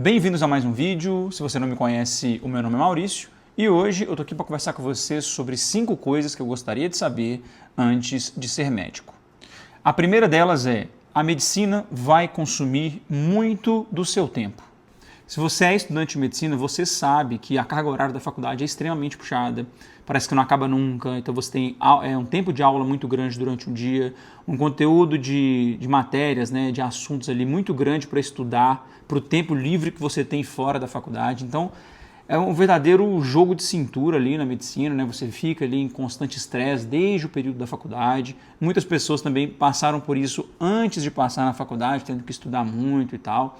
Bem-vindos a mais um vídeo. Se você não me conhece, o meu nome é Maurício e hoje eu tô aqui para conversar com você sobre 5 coisas que eu gostaria de saber antes de ser médico. A primeira delas é: a medicina vai consumir muito do seu tempo. Se você é estudante de medicina, você sabe que a carga horária da faculdade é extremamente puxada, parece que não acaba nunca, então você tem um tempo de aula muito grande durante o dia, um conteúdo de matérias, né, de assuntos ali muito grande para estudar, para o tempo livre que você tem fora da faculdade. Então, é um verdadeiro jogo de cintura ali na medicina, né? Você fica ali em constante estresse desde o período da faculdade. Muitas pessoas também passaram por isso antes de passar na faculdade, tendo que estudar muito e tal.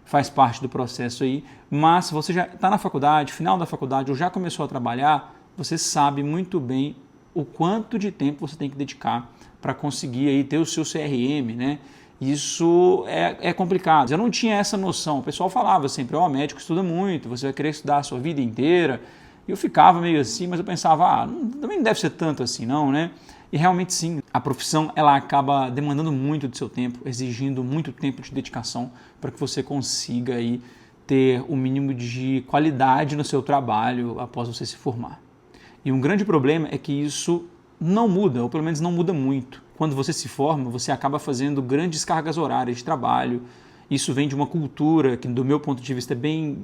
Faz parte do processo aí, mas se você já está na faculdade, final da faculdade ou já começou a trabalhar, você sabe muito bem o quanto de tempo você tem que dedicar para conseguir aí ter o seu CRM, né? Isso é complicado. Eu não tinha essa noção. O pessoal falava sempre: ó, médico estuda muito, você vai querer estudar a sua vida inteira. E eu ficava meio assim, mas eu pensava, também não deve ser tanto assim não, né? E realmente sim, a profissão ela acaba demandando muito do seu tempo, exigindo muito tempo de dedicação para que você consiga aí ter o mínimo de qualidade no seu trabalho após você se formar. E um grande problema é que isso não muda, ou pelo menos não muda muito. Quando você se forma, você acaba fazendo grandes cargas horárias de trabalho. Isso vem de uma cultura que, do meu ponto de vista, é bem...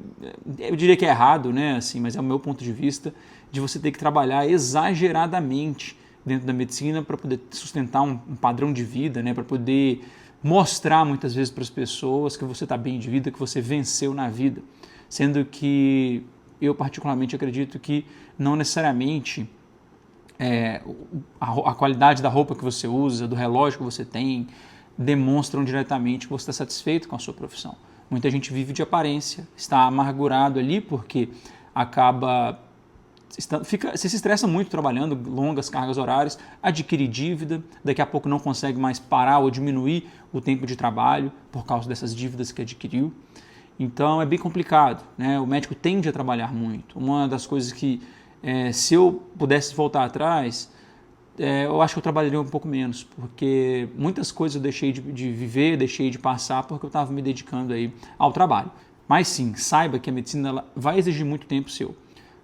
eu diria que é errado, né? Assim, mas é o meu ponto de vista, de você ter que trabalhar exageradamente dentro da medicina para poder sustentar um padrão de vida, né? Para poder mostrar muitas vezes para as pessoas que você está bem de vida, que você venceu na vida. Sendo que eu particularmente acredito que não necessariamente a qualidade da roupa que você usa, do relógio que você tem, demonstram diretamente que você está satisfeito com a sua profissão. Muita gente vive de aparência, está amargurado ali porque acaba... Você se estressa muito trabalhando, longas cargas horárias, adquire dívida, daqui a pouco não consegue mais parar ou diminuir o tempo de trabalho por causa dessas dívidas que adquiriu. Então é bem complicado, né? O médico tende a trabalhar muito. Uma das coisas que, se eu pudesse voltar atrás, eu acho que eu trabalharia um pouco menos, porque muitas coisas eu deixei de viver, deixei de passar porque eu estava me dedicando aí ao trabalho. Mas sim, saiba que a medicina ela vai exigir muito tempo seu.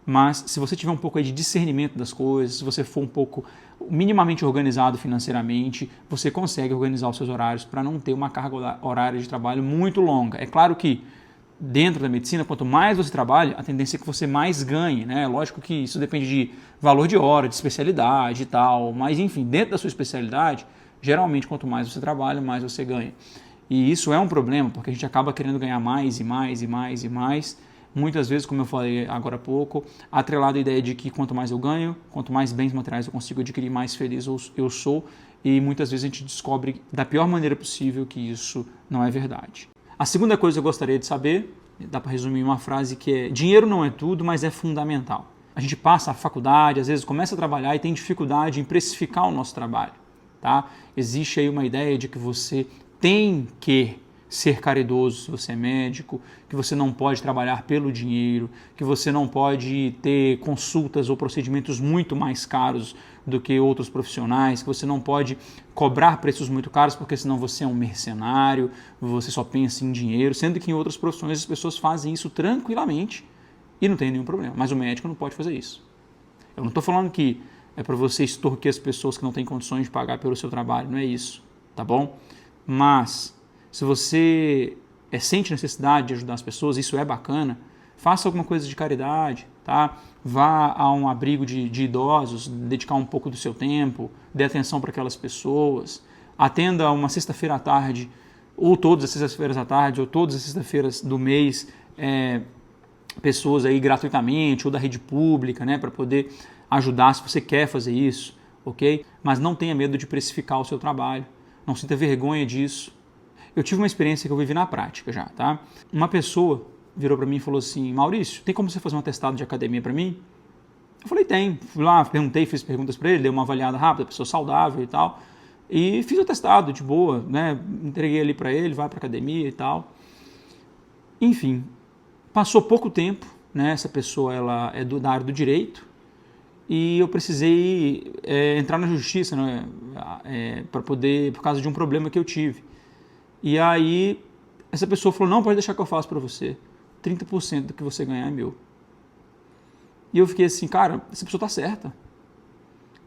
Mas se você tiver um pouco aí de discernimento das coisas, se você for um pouco minimamente organizado financeiramente, você consegue organizar os seus horários para não ter uma carga horária de trabalho muito longa. É claro que dentro da medicina, quanto mais você trabalha, a tendência é que você mais ganhe, né? Lógico que isso depende de valor de hora, de especialidade e tal, mas enfim, dentro da sua especialidade, geralmente quanto mais você trabalha, mais você ganha. E isso é um problema, porque a gente acaba querendo ganhar mais e mais e mais e mais. Muitas vezes, como eu falei agora há pouco, atrelado à ideia de que quanto mais eu ganho, quanto mais bens materiais eu consigo adquirir, mais feliz eu sou, e muitas vezes a gente descobre da pior maneira possível que isso não é verdade. A segunda coisa que eu gostaria de saber, dá para resumir em uma frase que é: dinheiro não é tudo, mas é fundamental. A gente passa a faculdade, às vezes começa a trabalhar e tem dificuldade em precificar o nosso trabalho, tá? Existe aí uma ideia de que você tem que ser caridoso se você é médico, que você não pode trabalhar pelo dinheiro, que você não pode ter consultas ou procedimentos muito mais caros do que outros profissionais, que você não pode cobrar preços muito caros porque senão você é um mercenário, você só pensa em dinheiro, sendo que em outras profissões as pessoas fazem isso tranquilamente e não tem nenhum problema, mas o médico não pode fazer isso. Eu não estou falando que é para você extorquir as pessoas que não têm condições de pagar pelo seu trabalho, não é isso, tá bom? Mas se você sente necessidade de ajudar as pessoas, isso é bacana, faça alguma coisa de caridade, tá? Vá a um abrigo de idosos, dedicar um pouco do seu tempo, dê atenção para aquelas pessoas, atenda uma sexta-feira à tarde, ou todas as sextas-feiras à tarde, ou todas as sextas-feiras do mês, pessoas aí gratuitamente, ou da rede pública, né, para poder ajudar se você quer fazer isso, ok? Mas não tenha medo de precificar o seu trabalho, não sinta vergonha disso. Eu tive uma experiência que eu vivi na prática já, tá? Uma pessoa virou para mim e falou assim: Maurício, tem como você fazer um atestado de academia para mim? Eu falei: tem. Fui lá, perguntei, fiz perguntas para ele, dei uma avaliada rápida, pessoa saudável e tal, e fiz o atestado de boa, né? Entreguei ali para ele, vai para academia e tal. Enfim, passou pouco tempo, né? Essa pessoa ela é da área do direito e eu precisei entrar na justiça, né? Para poder, por causa de um problema que eu tive. E aí essa pessoa falou: não, pode deixar que eu faço para você. 30% do que você ganhar é meu. E eu fiquei assim, cara, essa pessoa está certa.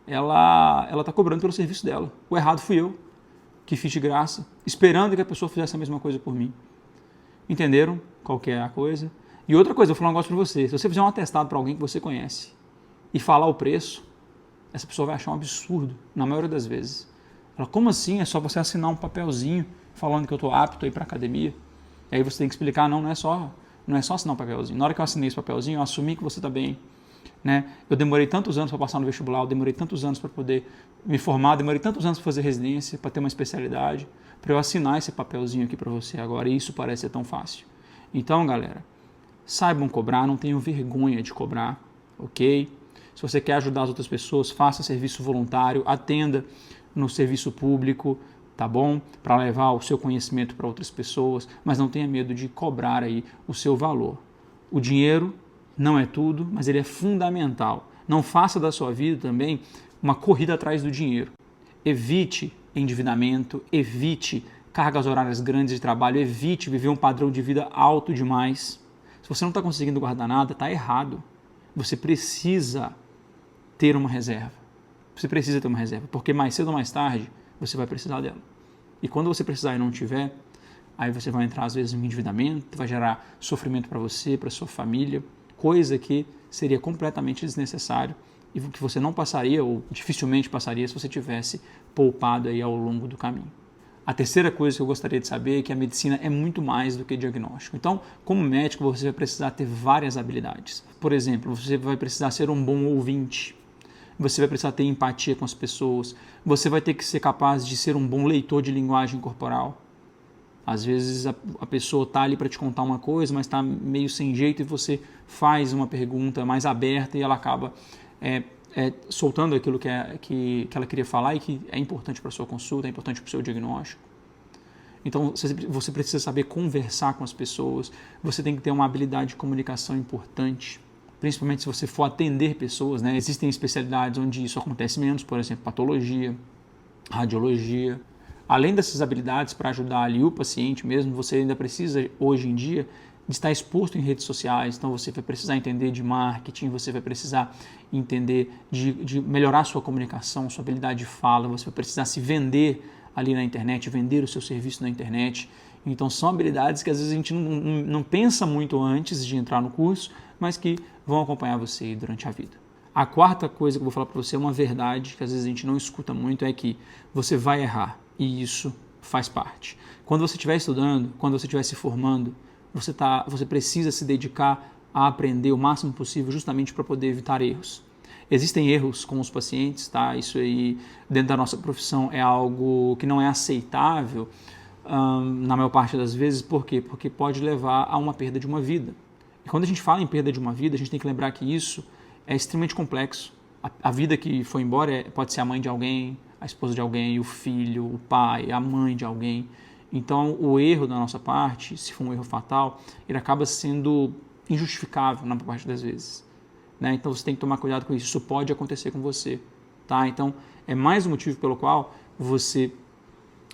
Ela está cobrando pelo serviço dela. O errado fui eu, que fiz de graça, esperando que a pessoa fizesse a mesma coisa por mim. Entenderam qual que é a coisa? E outra coisa, eu vou falar um negócio para você. Se você fizer um atestado para alguém que você conhece e falar o preço, essa pessoa vai achar um absurdo, na maioria das vezes. Ela, como assim? É só você assinar um papelzinho falando que eu estou apto a ir para a academia? E aí você tem que explicar, não é só assinar um papelzinho. Na hora que eu assinei esse papelzinho, eu assumi que você está bem. Né? Eu demorei tantos anos para passar no vestibular, eu demorei tantos anos para poder me formar, demorei tantos anos para fazer residência, para ter uma especialidade, para eu assinar esse papelzinho aqui para você agora, e isso parece ser tão fácil. Então, galera, saibam cobrar, não tenham vergonha de cobrar, ok? Se você quer ajudar as outras pessoas, faça serviço voluntário, atenda no serviço público, tá bom? Para levar o seu conhecimento para outras pessoas, mas não tenha medo de cobrar aí o seu valor. O dinheiro não é tudo, mas ele é fundamental. Não faça da sua vida também uma corrida atrás do dinheiro. Evite endividamento, evite cargas horárias grandes de trabalho, evite viver um padrão de vida alto demais. Se você não está conseguindo guardar nada, está errado. Você precisa ter uma reserva. Você precisa ter uma reserva, porque mais cedo ou mais tarde você vai precisar dela. E quando você precisar e não tiver, aí você vai entrar às vezes em endividamento, vai gerar sofrimento para você, para sua família, coisa que seria completamente desnecessário e que você não passaria ou dificilmente passaria se você tivesse poupado aí ao longo do caminho. A terceira coisa que eu gostaria de saber é que a medicina é muito mais do que diagnóstico. Então, como médico, você vai precisar ter várias habilidades. Por exemplo, você vai precisar ser um bom ouvinte, você vai precisar ter empatia com as pessoas, você vai ter que ser capaz de ser um bom leitor de linguagem corporal. Às vezes a pessoa está ali para te contar uma coisa, mas está meio sem jeito e você faz uma pergunta mais aberta e ela acaba soltando aquilo que ela queria falar e que é importante para a sua consulta, é importante para o seu diagnóstico. Então você precisa saber conversar com as pessoas, você tem que ter uma habilidade de comunicação importante, principalmente se você for atender pessoas, né? Existem especialidades onde isso acontece menos, por exemplo, patologia, radiologia. Além dessas habilidades para ajudar ali o paciente mesmo, você ainda precisa, hoje em dia, de estar exposto em redes sociais. Então você vai precisar entender de marketing, você vai precisar entender de melhorar sua comunicação, sua habilidade de fala, você vai precisar se vender ali na internet, vender o seu serviço na internet. Então são habilidades que às vezes a gente não pensa muito antes de entrar no curso, mas que vão acompanhar você durante a vida. A quarta coisa que eu vou falar para você é uma verdade que às vezes a gente não escuta muito, é que você vai errar. E isso faz parte. Quando você estiver estudando, quando você estiver se formando, você precisa se dedicar a aprender o máximo possível justamente para poder evitar erros. Existem erros com os pacientes, tá? Isso aí dentro da nossa profissão é algo que não é aceitável na maior parte das vezes. Por quê? Porque pode levar a uma perda de uma vida. E quando a gente fala em perda de uma vida, a gente tem que lembrar que isso é extremamente complexo. A vida que foi embora pode ser a mãe de alguém, a esposa de alguém, o filho, o pai, a mãe de alguém. Então, o erro da nossa parte, se for um erro fatal, ele acaba sendo injustificável na maior parte das vezes. Né? Então, você tem que tomar cuidado com isso. Isso pode acontecer com você. Tá? Então, é mais um motivo pelo qual você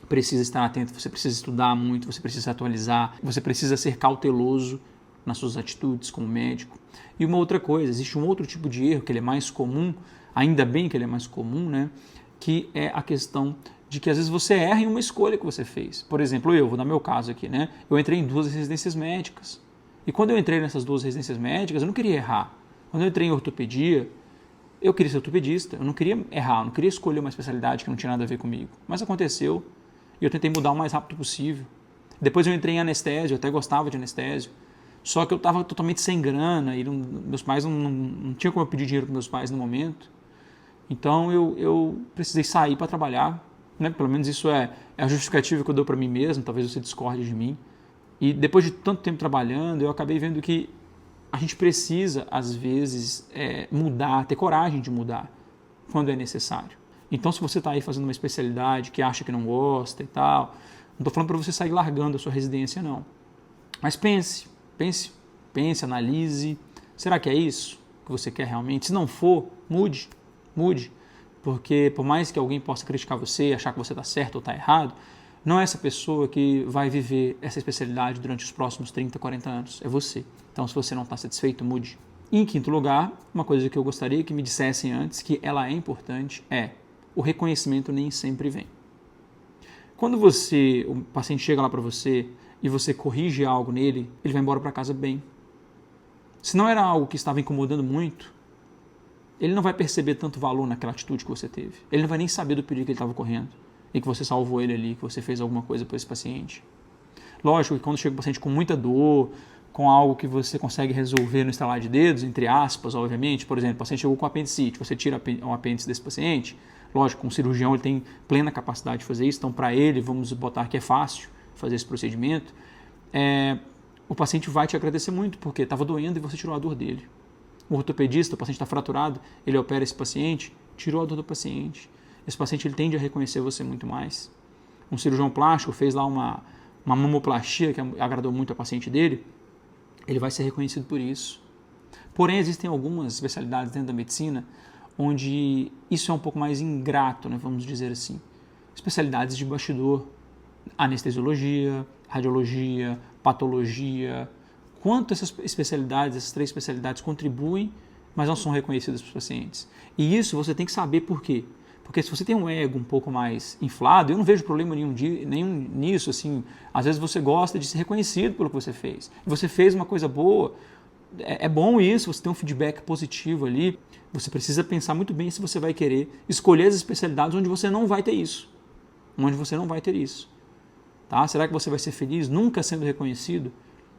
precisa estar atento, você precisa estudar muito, você precisa se atualizar, você precisa ser cauteloso nas suas atitudes como médico. E uma outra coisa, existe um outro tipo de erro que ele é mais comum, ainda bem que ele é mais comum, né? Que é a questão de que às vezes você erra em uma escolha que você fez. Por exemplo, vou dar meu caso aqui, né? Eu entrei em 2 residências médicas. E quando eu entrei nessas 2 residências médicas, eu não queria errar. Quando eu entrei em ortopedia, eu queria ser ortopedista, eu não queria errar, eu não queria escolher uma especialidade que não tinha nada a ver comigo. Mas aconteceu e eu tentei mudar o mais rápido possível. Depois eu entrei em anestésio, eu até gostava de anestésio. Só que eu estava totalmente sem grana e meus pais não tinham como eu pedir dinheiro para meus pais no momento. Então eu precisei sair para trabalhar, né? Pelo menos isso é a justificativa que eu dou para mim mesmo, talvez você discorde de mim. E depois de tanto tempo trabalhando, eu acabei vendo que a gente precisa, às vezes, mudar, ter coragem de mudar quando é necessário. Então, se você está aí fazendo uma especialidade que acha que não gosta e tal, não estou falando para você sair largando a sua residência, não. Mas pense, analise. Será que é isso que você quer realmente? Se não for, mude. Porque por mais que alguém possa criticar você, achar que você está certo ou está errado, Não é essa pessoa que vai viver essa especialidade durante os próximos 30, 40 anos. É você. Então, se você não está satisfeito, mude. E, em quinto lugar, uma coisa que eu gostaria que me dissessem antes, que ela é importante, é o reconhecimento nem sempre vem. Quando o paciente chega lá para você e você corrige algo nele, ele vai embora para casa bem. Se não era algo que estava incomodando muito, ele não vai perceber tanto valor naquela atitude que você teve. Ele não vai nem saber do perigo que ele estava correndo e que você salvou ele ali, que você fez alguma coisa para esse paciente. Lógico que quando chega um paciente com muita dor, com algo que você consegue resolver no estalar de dedos, entre aspas, obviamente, por exemplo, o paciente chegou com apendicite, você tira o apêndice desse paciente, lógico, um cirurgião ele tem plena capacidade de fazer isso, então para ele, vamos botar que é fácil fazer esse procedimento, o paciente vai te agradecer muito, porque estava doendo e você tirou a dor dele. O ortopedista, o paciente está fraturado, ele opera esse paciente, tirou a dor do paciente. Esse paciente ele tende a reconhecer você muito mais. Um cirurgião plástico fez lá uma mamoplastia que agradou muito a paciente dele, ele vai ser reconhecido por isso. Porém, existem algumas especialidades dentro da medicina onde isso é um pouco mais ingrato, né, vamos dizer assim. Especialidades de bastidor, anestesiologia, radiologia, patologia. Quanto essas especialidades, essas 3 especialidades contribuem, mas não são reconhecidas pelos pacientes. E isso você tem que saber por quê. Porque se você tem um ego um pouco mais inflado, eu não vejo problema nenhum nisso, assim, às vezes você gosta de ser reconhecido pelo que você fez. Você fez uma coisa boa, é bom isso, você tem um feedback positivo ali, você precisa pensar muito bem se você vai querer escolher as especialidades onde você não vai ter isso. Tá? Será que você vai ser feliz nunca sendo reconhecido?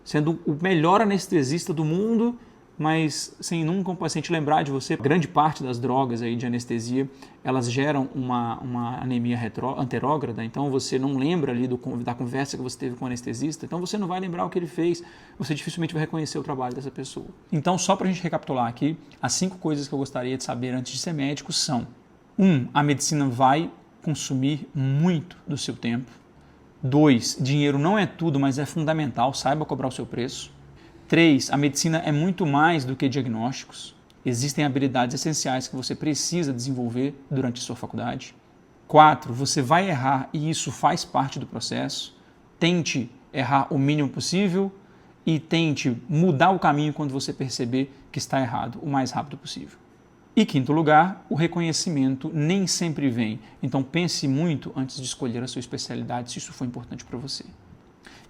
Sendo o melhor anestesista do mundo, mas sem nunca um paciente lembrar de você. Grande parte das drogas aí de anestesia, elas geram uma anemia anterógrada, então você não lembra ali da conversa que você teve com o anestesista, então você não vai lembrar o que ele fez, você dificilmente vai reconhecer o trabalho dessa pessoa. Então, só para a gente recapitular aqui, as 5 coisas que eu gostaria de saber antes de ser médico são: 1. A medicina vai consumir muito do seu tempo. 2. Dinheiro não é tudo, mas é fundamental, saiba cobrar o seu preço. 3. A medicina é muito mais do que diagnósticos. Existem habilidades essenciais que você precisa desenvolver durante a sua faculdade. 4. Você vai errar e isso faz parte do processo. Tente errar o mínimo possível e tente mudar o caminho quando você perceber que está errado o mais rápido possível. E 5º lugar, o reconhecimento nem sempre vem. Então pense muito antes de escolher a sua especialidade, se isso for importante para você.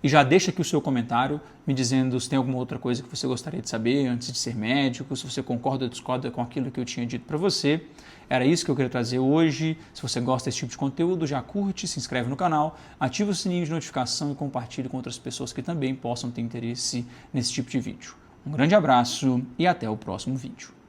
E já deixa aqui o seu comentário me dizendo se tem alguma outra coisa que você gostaria de saber antes de ser médico, se você concorda ou discorda com aquilo que eu tinha dito para você. Era isso que eu queria trazer hoje. Se você gosta desse tipo de conteúdo, já curte, se inscreve no canal, ativa o sininho de notificação e compartilhe com outras pessoas que também possam ter interesse nesse tipo de vídeo. Um grande abraço e até o próximo vídeo.